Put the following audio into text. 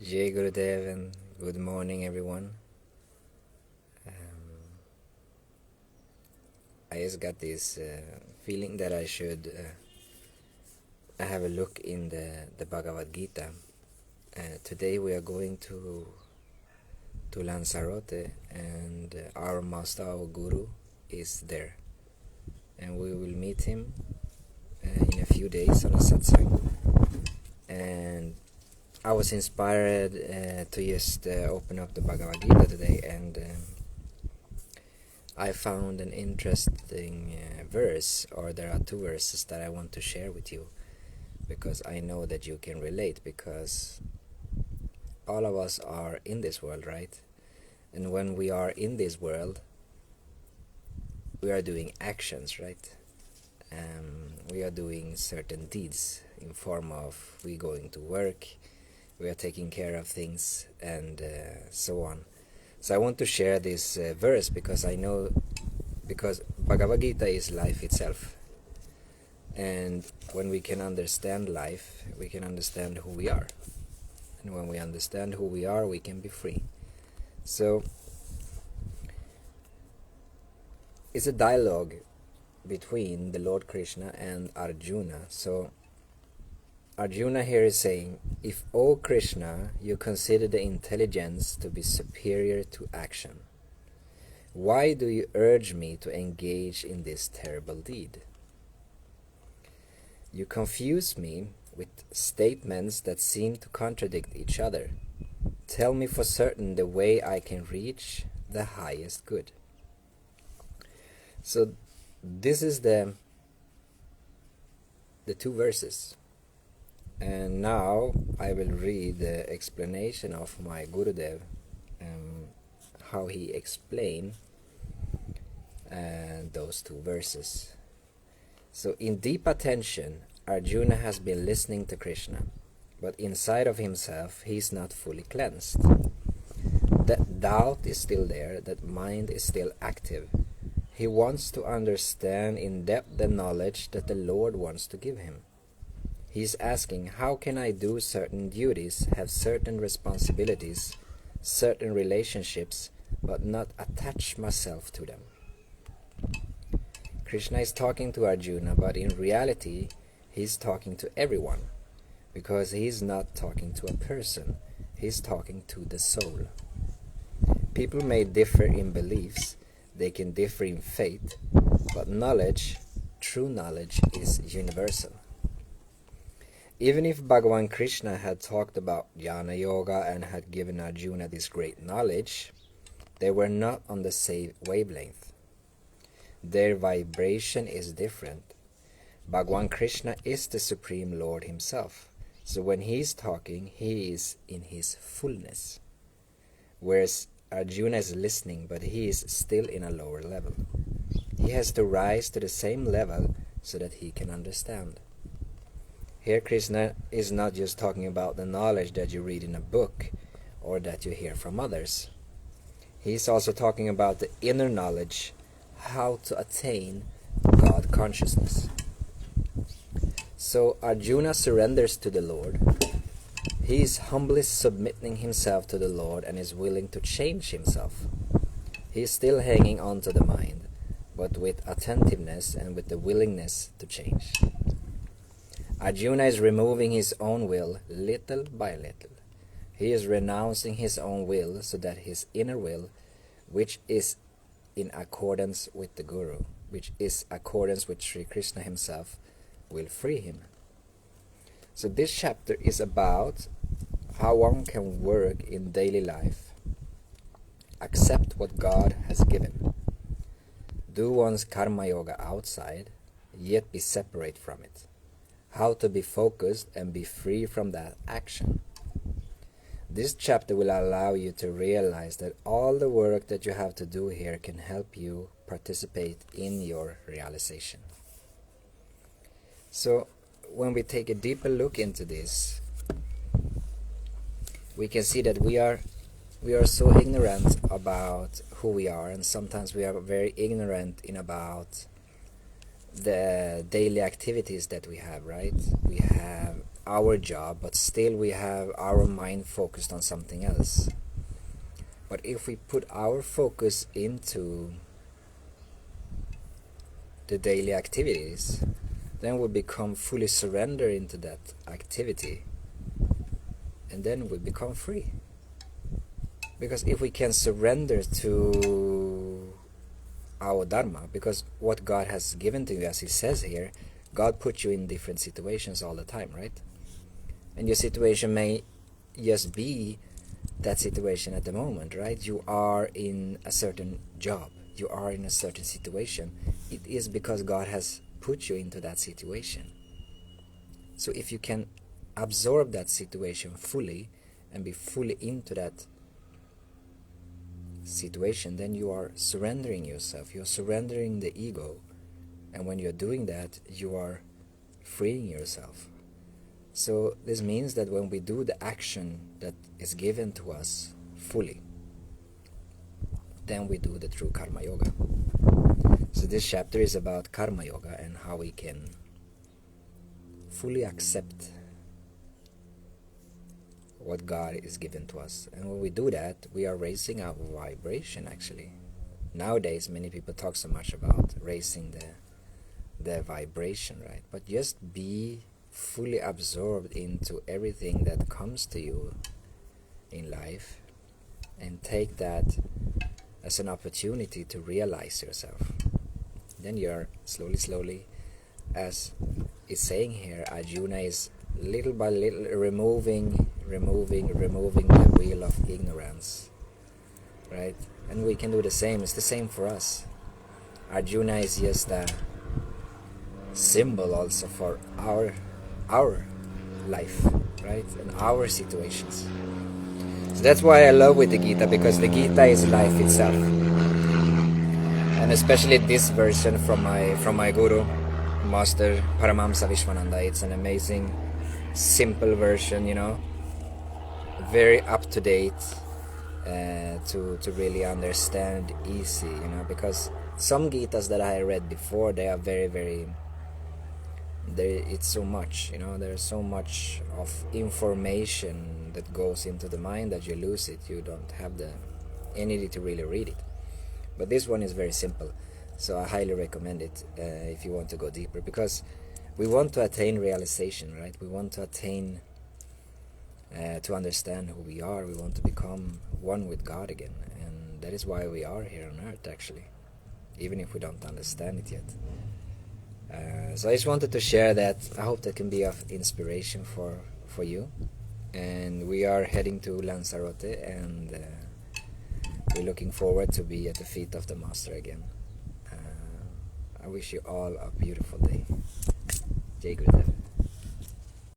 Jai Gurudev and good morning everyone. I just got this feeling that I should have a look in the Bhagavad Gita. Today we are going to Lanzarote, and our master, our guru, is there. And we will meet him in a few days on a Satsang. And I was inspired to just open up the Bhagavad Gita today, and I found an interesting verse, or there are two verses that I want to share with you, because I know that you can relate, because all of us are in this world, right? And when we are in this world, we are doing actions, right? We are doing certain deeds in form of we going to work, we are taking care of things, and so on. So I want to share this verse because I know, because Bhagavad Gita is life itself. And when we can understand life, we can understand who we are. And when we understand who we are, we can be free. So it's a dialogue between the Lord Krishna and Arjuna. So Arjuna here is saying, if, O Krishna, you consider the intelligence to be superior to action, why do you urge me to engage in this terrible deed? You confuse me with statements that seem to contradict each other. Tell me for certain the way I can reach the highest good. So this is the two verses. And now I will read the explanation of my Gurudev, how he explained those two verses. So in deep attention, Arjuna has been listening to Krishna, but inside of himself he is not fully cleansed. That doubt is still there, that mind is still active. He wants to understand in depth the knowledge that the Lord wants to give him. He is asking, how can I do certain duties, have certain responsibilities, certain relationships, but not attach myself to them? Krishna is talking to Arjuna, but in reality, he is talking to everyone, because he is not talking to a person, he is talking to the soul. People may differ in beliefs, they can differ in faith, but knowledge, true knowledge, is universal. Even if Bhagavan Krishna had talked about jnana yoga and had given Arjuna this great knowledge, they were not on the same wavelength. Their vibration is different. Bhagavan Krishna is the Supreme Lord himself, so when he is talking, he is in his fullness. Whereas Arjuna is listening, but he is still in a lower level. He has to rise to the same level so that he can understand. Here Krishna is not just talking about the knowledge that you read in a book or that you hear from others. He is also talking about the inner knowledge, how to attain God consciousness. So Arjuna surrenders to the Lord. He is humbly submitting himself to the Lord and is willing to change himself. He is still hanging on to the mind, but with attentiveness and with the willingness to change. Arjuna is removing his own will little by little. He is renouncing his own will so that his inner will, which is in accordance with the Guru, which is accordance with Sri Krishna himself, will free him. So this chapter is about how one can work in daily life, accept what God has given, do one's karma yoga outside, yet be separate from it, how to be focused and be free from that action. This chapter will allow you to realize that all the work that you have to do here can help you participate in your realization. So when we take a deeper look into this, we can see that we are so ignorant about who we are, and sometimes we are very ignorant in about the daily activities that we have, right? We have our job, but still we have our mind focused on something else. But if we put our focus into the daily activities, then we become fully surrendered into that activity, and then we become free. Because if we can surrender to our dharma, because what God has given to you, as he says here, God puts you in different situations all the time, right? And your situation may just be that situation at the moment, right? You are in a certain job, you are in a certain situation. It is because God has put you into that situation. So if you can absorb that situation fully and be fully into that situation, then you are surrendering yourself, you're surrendering the ego, and when you're doing that, you are freeing yourself. So this means that when we do the action that is given to us fully, then we do the true karma yoga. So this chapter is about karma yoga and how we can fully accept what God is given to us. And when we do that, we are raising our vibration actually. Nowadays many people talk so much about raising the vibration, right? But just be fully absorbed into everything that comes to you in life, and take that as an opportunity to realize yourself. Then you're slowly, as it's saying here, Arjuna is little by little removing the wheel of ignorance, right? And we can do the same. It's the same for us. Arjuna is just a symbol also for our life, right? And our situations. So that's why I love with the Gita, because the Gita is life itself. And especially this version from my guru, Master Paramahamsa Vishwananda. It's an amazing, simple version, very up to date, to really understand easy, because some Gitas that I read before, they are very it's so much, there's so much of information that goes into the mind that you lose it. You don't have the energy to really read it. But this one is very simple, so I highly recommend it if you want to go deeper, because we want to attain realization, right? We want to attain to understand who we are. We want to become one with God again, and that is why we are here on earth actually, even if we don't understand it yet. So I just wanted to share that. I hope that can be of inspiration for you. And we are heading to Lanzarote, and we're looking forward to be at the feet of the Master again. I wish you all a beautiful day. Jai Gurudev.